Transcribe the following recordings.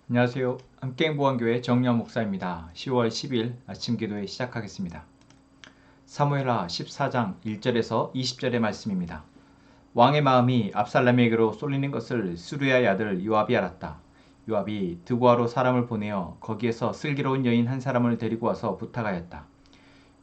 안녕하세요. 함께행보안교회 정유한 목사입니다. 10월 10일 아침 기도회 시작하겠습니다. 사무엘하 14장 1절에서 20절의 말씀입니다. 왕의 마음이 압살롬에게로 쏠리는 것을 스루야의 아들 요압이 알았다. 요압이 드고아로 사람을 보내어 거기에서 슬기로운 여인 한 사람을 데리고 와서 부탁하였다.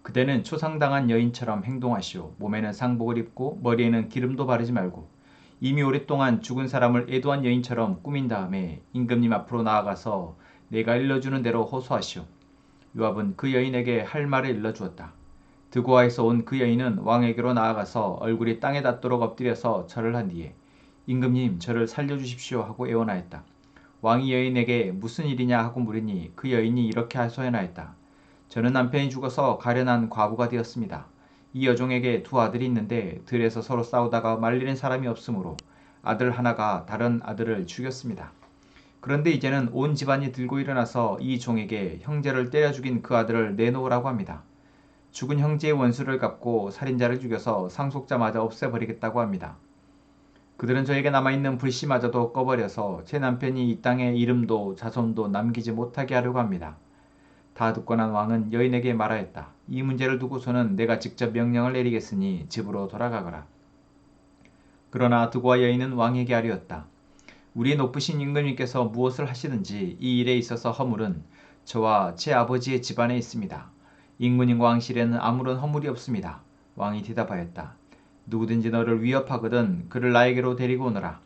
그대는 초상당한 여인처럼 행동하시오. 몸에는 상복을 입고 머리에는 기름도 바르지 말고 이미 오랫동안 죽은 사람을 애도한 여인처럼 꾸민 다음에 임금님 앞으로 나아가서 내가 일러주는 대로 호소하시오. 요압은 그 여인에게 할 말을 일러주었다. 드고아에서 온 그 여인은 왕에게로 나아가서 얼굴이 땅에 닿도록 엎드려서 절을 한 뒤에 임금님 저를 살려주십시오 하고 애원하였다. 왕이 여인에게 무슨 일이냐 하고 물으니 그 여인이 이렇게 하소연하였다. 저는 남편이 죽어서 가련한 과부가 되었습니다. 이 여종에게 두 아들이 있는데 들에서 서로 싸우다가 말리는 사람이 없으므로 아들 하나가 다른 아들을 죽였습니다. 그런데 이제는 온 집안이 들고 일어나서 이 종에게 형제를 때려 죽인 그 아들을 내놓으라고 합니다. 죽은 형제의 원수를 갚고 살인자를 죽여서 상속자마저 없애버리겠다고 합니다. 그들은 저에게 남아있는 불씨마저도 꺼버려서 제 남편이 이 땅에 이름도 자손도 남기지 못하게 하려고 합니다. 다 듣고 난 왕은 여인에게 말하였다. 이 문제를 두고서는 내가 직접 명령을 내리겠으니 집으로 돌아가거라. 그러나 드고아 여인은 왕에게 아뢰었다. 우리 높으신 임금님께서 무엇을 하시든지 이 일에 있어서 허물은 저와 제 아버지의 집안에 있습니다. 임금님과 왕실에는 아무런 허물이 없습니다. 왕이 대답하였다. 누구든지 너를 위협하거든 그를 나에게로 데리고 오너라.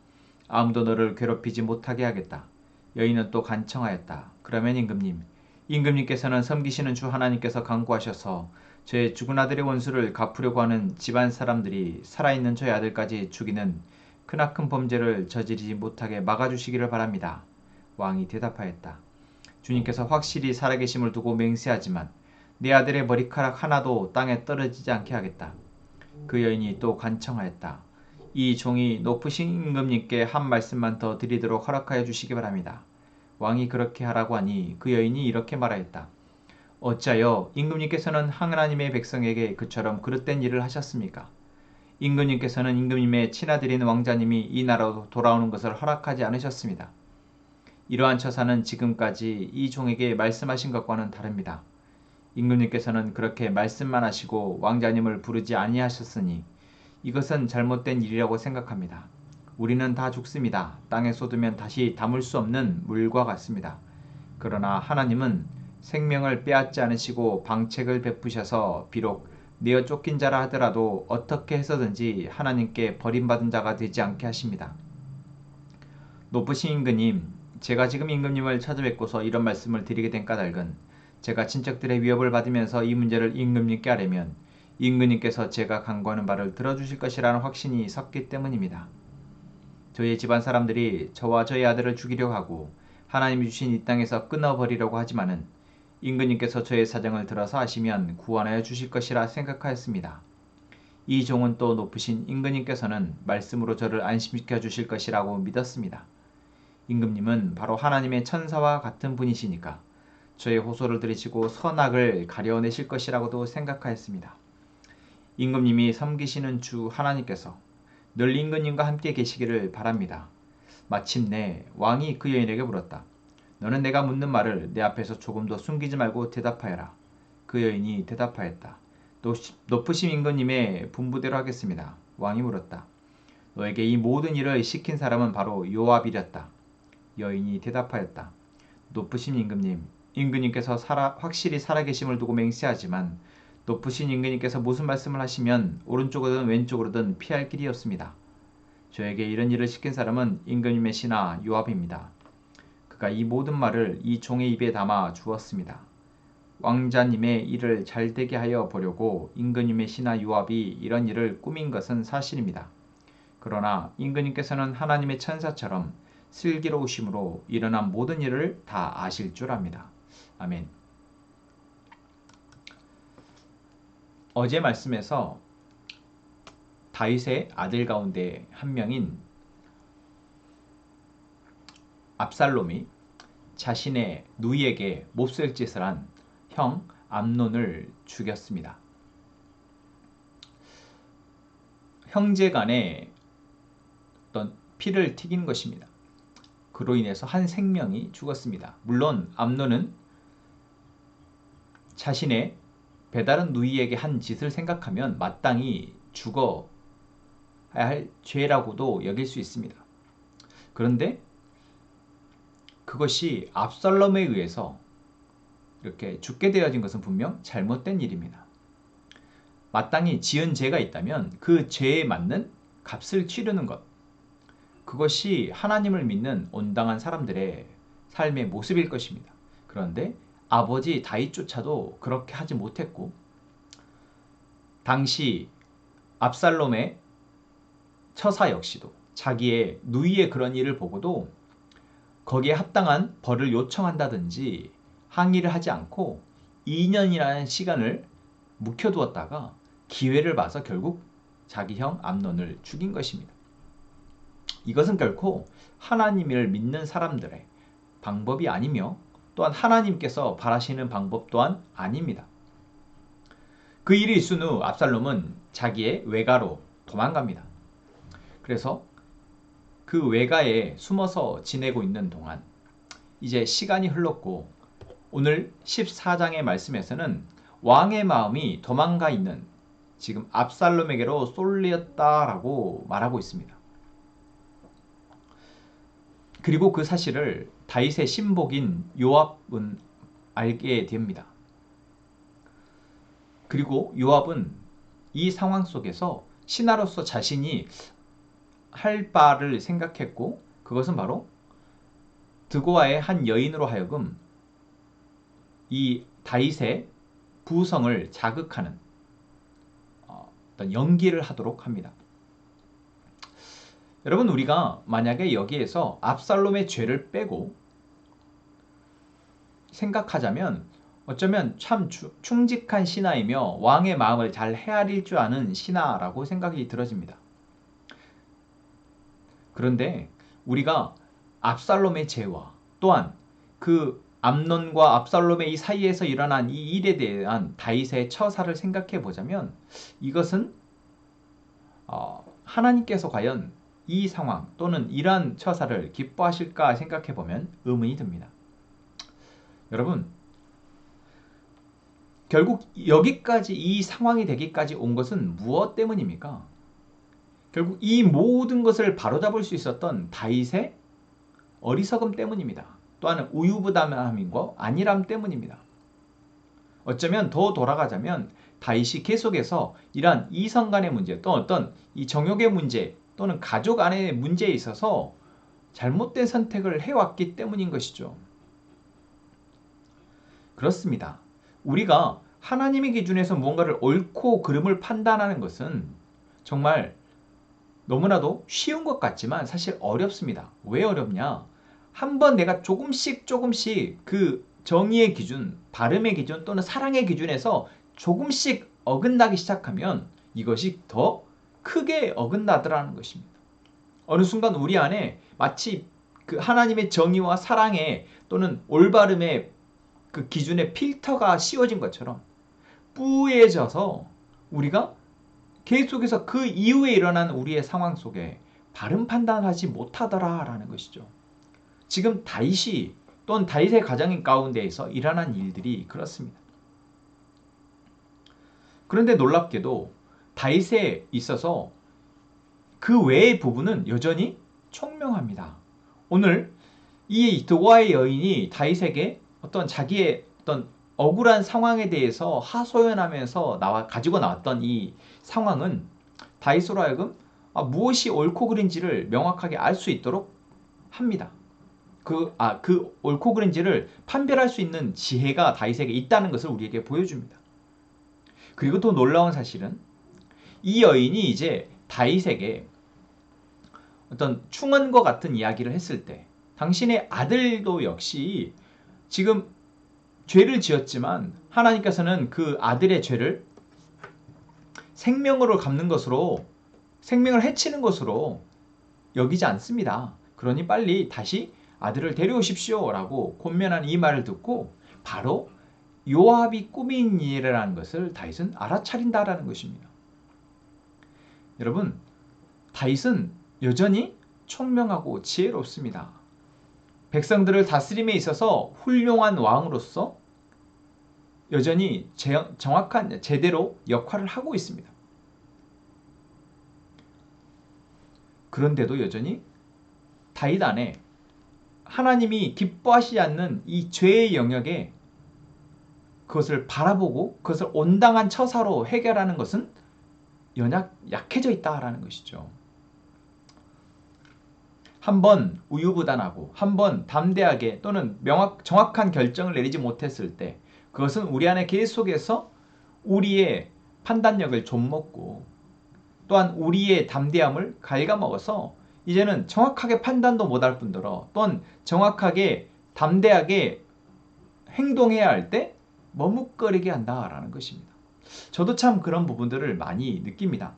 아무도 너를 괴롭히지 못하게 하겠다. 여인은 또 간청하였다. 그러면 임금님께서는 섬기시는 주 하나님께서 강구하셔서 제 죽은 아들의 원수를 갚으려고 하는 집안 사람들이 살아있는 저의 아들까지 죽이는 크나큰 범죄를 저지르지 못하게 막아주시기를 바랍니다. 왕이 대답하였다. 주님께서 확실히 살아계심을 두고 맹세하지만 내 아들의 머리카락 하나도 땅에 떨어지지 않게 하겠다. 그 여인이 또 간청하였다. 이 종이 높으신 임금님께 한 말씀만 더 드리도록 허락하여 주시기 바랍니다. 왕이 그렇게 하라고 하니 그 여인이 이렇게 말하였다. 어찌하여 임금님께서는 하나님의 백성에게 그처럼 그릇된 일을 하셨습니까? 임금님께서는 임금님의 친아들인 왕자님이 이 나라로 돌아오는 것을 허락하지 않으셨습니다. 이러한 처사는 지금까지 이 종에게 말씀하신 것과는 다릅니다. 임금님께서는 그렇게 말씀만 하시고 왕자님을 부르지 아니하셨으니 이것은 잘못된 일이라고 생각합니다. 우리는 다 죽습니다. 땅에 쏟으면 다시 담을 수 없는 물과 같습니다. 그러나 하나님은 생명을 빼앗지 않으시고 방책을 베푸셔서 비록 내어 쫓긴 자라 하더라도 어떻게 해서든지 하나님께 버림받은 자가 되지 않게 하십니다. 높으신 임금님, 제가 지금 임금님을 찾아뵙고서 이런 말씀을 드리게 된 까닭은 제가 친척들의 위협을 받으면서 이 문제를 임금님께 아뢰면 임금님께서 제가 간구하는 바를 들어주실 것이라는 확신이 섰기 때문입니다. 저희 집안 사람들이 저와 저희 아들을 죽이려고 하고 하나님이 주신 이 땅에서 끊어버리려고 하지만은 임금님께서 저의 사정을 들어서 아시면 구원하여 주실 것이라 생각하였습니다. 이 종은 또 높으신 임금님께서는 말씀으로 저를 안심시켜 주실 것이라고 믿었습니다. 임금님은 바로 하나님의 천사와 같은 분이시니까 저의 호소를 들으시고 선악을 가려내실 것이라고도 생각하였습니다. 임금님이 섬기시는 주 하나님께서 늘 임금님과 함께 계시기를 바랍니다. 마침내 왕이 그 여인에게 물었다. 너는 내가 묻는 말을 내 앞에서 조금도 숨기지 말고 대답하여라. 그 여인이 대답하였다. 높으신 임금님의 분부대로 하겠습니다. 왕이 물었다. 너에게 이 모든 일을 시킨 사람은 바로 요압이렸다. 여인이 대답하였다. 높으신 임금님, 임금님께서 확실히 살아계심을 두고 맹세하지만 높으신 임금님께서 무슨 말씀을 하시면 오른쪽으로든 왼쪽으로든 피할 길이 없습니다. 저에게 이런 일을 시킨 사람은 임금님의 신하 요압입니다. 그가 이 모든 말을 이 종의 입에 담아 주었습니다. 왕자님의 일을 잘되게 하여 보려고 임금님의 신하 요압이 이런 일을 꾸민 것은 사실입니다. 그러나 임금님께서는 하나님의 천사처럼 슬기로우심으로 일어난 모든 일을 다 아실 줄 압니다. 아멘. 어제 말씀에서 다윗의 아들 가운데 한 명인 압살롬이 자신의 누이에게 몹쓸 짓을 한 형 암논을 죽였습니다. 형제 간에 어떤 피를 튀긴 것입니다. 그로 인해서 한 생명이 죽었습니다. 물론 암논은 자신의 배다른 누이에게 한 짓을 생각하면 마땅히 죽어야 할 죄라고도 여길 수 있습니다. 그런데 그것이 압살롬에 의해서 이렇게 죽게 되어진 것은 분명 잘못된 일입니다. 마땅히 지은 죄가 있다면 그 죄에 맞는 값을 치르는 것, 그것이 하나님을 믿는 온당한 사람들의 삶의 모습일 것입니다. 그런데 아버지 다윗조차도 그렇게 하지 못했고, 당시 압살롬의 처사 역시도 자기의 누이의 그런 일을 보고도 거기에 합당한 벌을 요청한다든지 항의를 하지 않고 2년이라는 시간을 묵혀두었다가 기회를 봐서 결국 자기 형 암논을 죽인 것입니다. 이것은 결코 하나님을 믿는 사람들의 방법이 아니며 또한 하나님께서 바라시는 방법 또한 아닙니다. 그 일이 있은 후 압살롬은 자기의 외가로 도망갑니다. 그래서 그 외가에 숨어서 지내고 있는 동안 이제 시간이 흘렀고, 오늘 14장의 말씀에서는 왕의 마음이 도망가 있는 지금 압살롬에게로 쏠렸다라고 말하고 있습니다. 그리고 그 사실을 다윗의 신복인 요압은 알게 됩니다. 그리고 요압은 이 상황 속에서 신하로서 자신이 할 바를 생각했고, 그것은 바로 드고아의 한 여인으로 하여금 이 다윗의 부성을 자극하는 어떤 연기를 하도록 합니다. 여러분, 우리가 만약에 여기에서 압살롬의 죄를 빼고 생각하자면 어쩌면 참 충직한 신하이며 왕의 마음을 잘 헤아릴 줄 아는 신하라고 생각이 들어집니다. 그런데 우리가 압살롬의 죄와 또한 그 암논과 압살롬의 이 사이에서 일어난 이 일에 대한 다윗의 처사를 생각해 보자면, 이것은 하나님께서 과연 이 상황 또는 이러한 처사를 기뻐하실까 생각해 보면 의문이 듭니다. 여러분, 결국 여기까지 이 상황이 되기까지 온 것은 무엇 때문입니까? 결국 이 모든 것을 바로잡을 수 있었던 다윗의 어리석음 때문입니다. 또한 우유부단함과 안일함 때문입니다. 어쩌면 더 돌아가자면 다윗이 계속해서 이러한 이성 간의 문제, 또 어떤 이 정욕의 문제 또는 가족 안의 문제에 있어서 잘못된 선택을 해왔기 때문인 것이죠. 그렇습니다. 우리가 하나님의 기준에서 무언가를 옳고 그름을 판단하는 것은 정말 너무나도 쉬운 것 같지만 사실 어렵습니다. 왜 어렵냐? 한번 내가 조금씩 그 정의의 기준, 바름의 기준 또는 사랑의 기준에서 조금씩 어긋나기 시작하면 이것이 더 크게 어긋나더라는 것입니다. 어느 순간 우리 안에 마치 그 하나님의 정의와 사랑의 또는 올바름의 그 기준의 필터가 씌워진 것처럼 뿌얘져서 우리가 계속해서 그 이후에 일어난 우리의 상황 속에 바른 판단하지 못하더라라는 것이죠. 지금 다윗이 또는 다윗의 가정 가운데에서 일어난 일들이 그렇습니다. 그런데 놀랍게도 다윗에 있어서 그 외의 부분은 여전히 총명합니다. 오늘 이 드고아의 여인이 다윗에게 어떤 자기의 어떤 억울한 상황에 대해서 하소연하면서 가지고 나왔던 이 상황은 다윗으로 하여금 무엇이 옳고 그른지를 명확하게 알 수 있도록 합니다. 그 옳고 그른지를 판별할 수 있는 지혜가 다윗에게 있다는 것을 우리에게 보여줍니다. 그리고 또 놀라운 사실은 이 여인이 이제 다윗에게 어떤 충언과 같은 이야기를 했을 때 당신의 아들도 역시 지금 죄를 지었지만 하나님께서는 그 아들의 죄를 생명으로 갚는 것으로, 생명을 해치는 것으로 여기지 않습니다. 그러니 빨리 다시 아들을 데려오십시오 라고 권면한 이 말을 듣고 바로 요압이 꾸민 일이라는 것을 다윗은 알아차린다라는 것입니다. 여러분, 다윗은 여전히 총명하고 지혜롭습니다. 백성들을 다스림에 있어서 훌륭한 왕으로서 여전히 정확한 제대로 역할을 하고 있습니다. 그런데도 여전히 다윗 안에 하나님이 기뻐하시지 않는 이 죄의 영역에 그것을 바라보고 그것을 온당한 처사로 해결하는 것은 약해져 있다라는 것이죠. 한번 우유부단하고 한번 담대하게 또는 정확한 결정을 내리지 못했을 때 그것은 우리 안에 계속해서 우리의 판단력을 좀먹고 또한 우리의 담대함을 갉아먹어서 이제는 정확하게 판단도 못할 뿐더러 또한 정확하게 담대하게 행동해야 할 때 머뭇거리게 한다라는 것입니다. 저도 참 그런 부분들을 많이 느낍니다.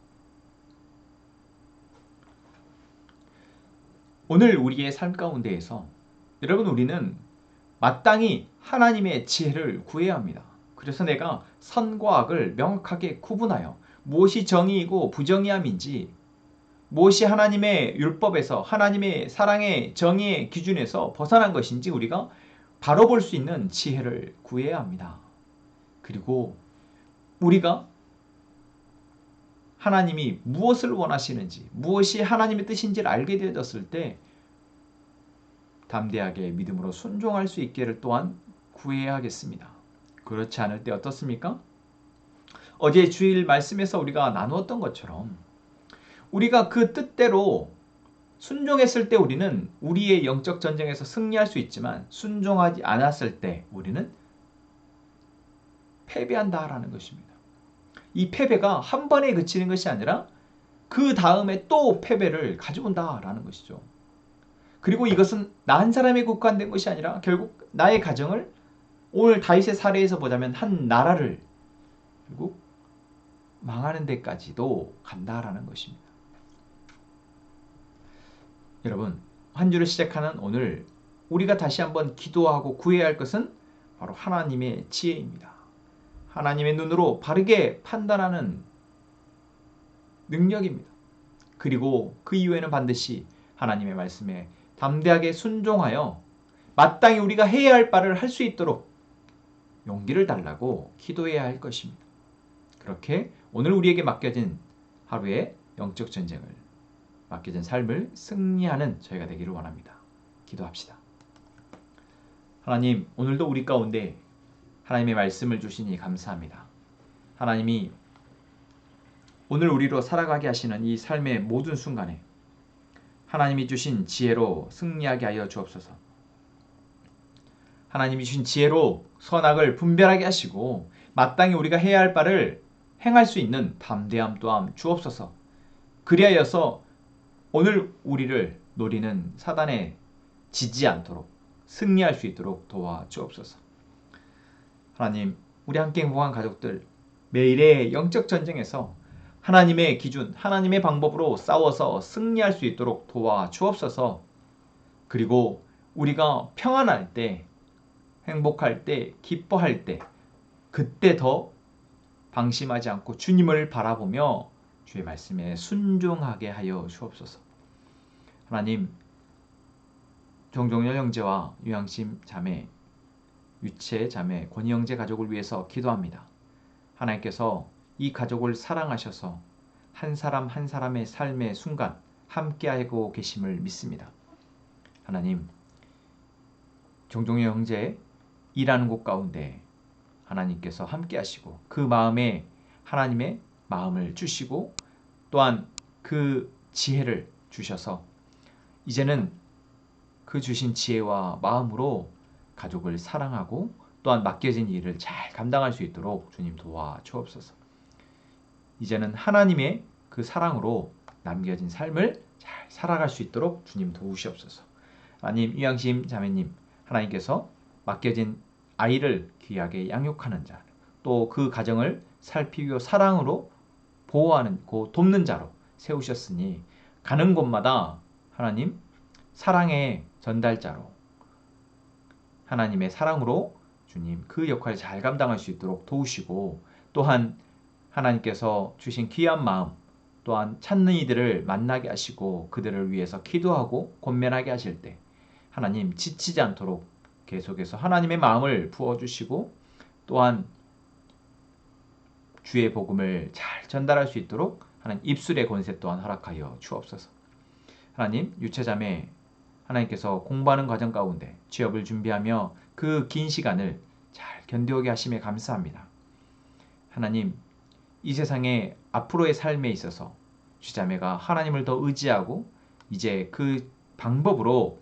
오늘 우리의 삶 가운데에서 여러분 우리는 마땅히 하나님의 지혜를 구해야 합니다. 그래서 내가 선과 악을 명확하게 구분하여 무엇이 정의이고 부정의함인지 무엇이 하나님의 율법에서 하나님의 사랑의 정의의 기준에서 벗어난 것인지 우리가 바로 볼 수 있는 지혜를 구해야 합니다. 그리고 우리가 하나님이 무엇을 원하시는지 무엇이 하나님의 뜻인지를 알게 되었을 때 담대하게 믿음으로 순종할 수 있기를 또한 구해야 하겠습니다. 그렇지 않을 때 어떻습니까? 어제 주일 말씀에서 우리가 나누었던 것처럼 우리가 그 뜻대로 순종했을 때 우리는 우리의 영적 전쟁에서 승리할 수 있지만 순종하지 않았을 때 우리는 패배한다라는 것입니다. 이 패배가 한 번에 그치는 것이 아니라 그 다음에 또 패배를 가져온다라는 것이죠. 그리고 이것은 나 한 사람에 국한된 것이 아니라 결국 나의 가정을 오늘 다윗의 사례에서 보자면 한 나라를 결국 망하는 데까지도 간다라는 것입니다. 여러분 한 주를 시작하는 오늘 우리가 다시 한번 기도하고 구해야 할 것은 바로 하나님의 지혜입니다. 하나님의 눈으로 바르게 판단하는 능력입니다. 그리고 그 이후에는 반드시 하나님의 말씀에 담대하게 순종하여 마땅히 우리가 해야 할 바를 할 수 있도록 용기를 달라고 기도해야 할 것입니다. 그렇게 오늘 우리에게 맡겨진 하루의 영적 전쟁을 맡겨진 삶을 승리하는 저희가 되기를 원합니다. 기도합시다. 하나님 오늘도 우리 가운데 하나님의 말씀을 주시니 감사합니다. 하나님이 오늘 우리로 살아가게 하시는 이 삶의 모든 순간에 하나님이 주신 지혜로 승리하게 하여 주옵소서. 하나님이 주신 지혜로 선악을 분별하게 하시고 마땅히 우리가 해야 할 바를 행할 수 있는 담대함 또한 주옵소서. 그리하여서 오늘 우리를 노리는 사단에 지지 않도록 승리할 수 있도록 도와주옵소서. 하나님 우리 함께 행복한 가족들 매일의 영적 전쟁에서 하나님의 기준, 하나님의 방법으로 싸워서 승리할 수 있도록 도와주옵소서. 그리고 우리가 평안할 때, 행복할 때, 기뻐할 때 그때 더 방심하지 않고 주님을 바라보며 주의 말씀에 순종하게 하여 주옵소서. 하나님 정종열 형제와 유양심 자매, 유채 자매, 권희 형제 가족을 위해서 기도합니다. 하나님께서 이 가족을 사랑하셔서 한 사람 한 사람의 삶의 순간 함께하고 계심을 믿습니다. 하나님 정종의 형제 일하는 곳 가운데 하나님께서 함께하시고 그 마음에 하나님의 마음을 주시고 또한 그 지혜를 주셔서 이제는 그 주신 지혜와 마음으로 가족을 사랑하고 또한 맡겨진 일을 잘 감당할 수 있도록 주님 도와주옵소서. 이제는 하나님의 그 사랑으로 남겨진 삶을 잘 살아갈 수 있도록 주님 도우시옵소서. 하나님 유양심 자매님 하나님께서 맡겨진 아이를 귀하게 양육하는 자, 또 그 가정을 살피고 사랑으로 보호하는 돕는 자로 세우셨으니 가는 곳마다 하나님 사랑의 전달자로 하나님의 사랑으로 주님 그 역할을 잘 감당할 수 있도록 도우시고 또한 하나님께서 주신 귀한 마음 또한 찾는 이들을 만나게 하시고 그들을 위해서 기도하고 권면하게 하실 때 하나님 지치지 않도록 계속해서 하나님의 마음을 부어주시고 또한 주의 복음을 잘 전달할 수 있도록 하나님 입술의 권세 또한 허락하여 주옵소서. 하나님 유체자매 하나님께서 공부하는 과정 가운데 취업을 준비하며 그 긴 시간을 잘 견디오게 하심에 감사합니다. 하나님 이 세상의 앞으로의 삶에 있어서 주자매가 하나님을 더 의지하고 이제 그 방법으로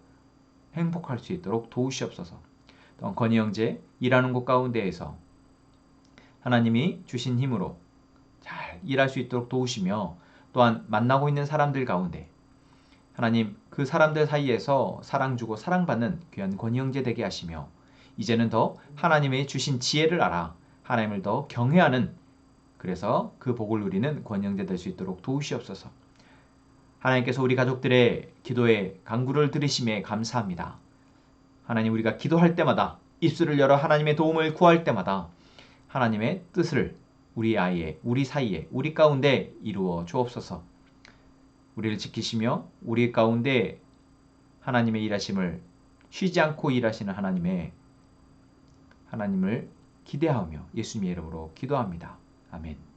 행복할 수 있도록 도우시옵소서. 또한 건희 형제 일하는 곳 가운데에서 하나님이 주신 힘으로 잘 일할 수 있도록 도우시며 또한 만나고 있는 사람들 가운데 하나님 그 사람들 사이에서 사랑 주고 사랑받는 귀한 건희 형제 되게 하시며 이제는 더 하나님의 주신 지혜를 알아 하나님을 더 경외하는 그래서 그 복을 누리는 건희 형제 될 수 있도록 도우시옵소서. 하나님께서 우리 가족들의 기도에 간구를 들으심에 감사합니다. 하나님 우리가 기도할 때마다 입술을 열어 하나님의 도움을 구할 때마다 하나님의 뜻을 우리 아이의 우리 사이에 우리 가운데 이루어 주옵소서. 우리를 지키시며 우리 가운데 하나님의 일하심을 쉬지 않고 일하시는 하나님을 기대하며 예수님의 이름으로 기도합니다. 아멘.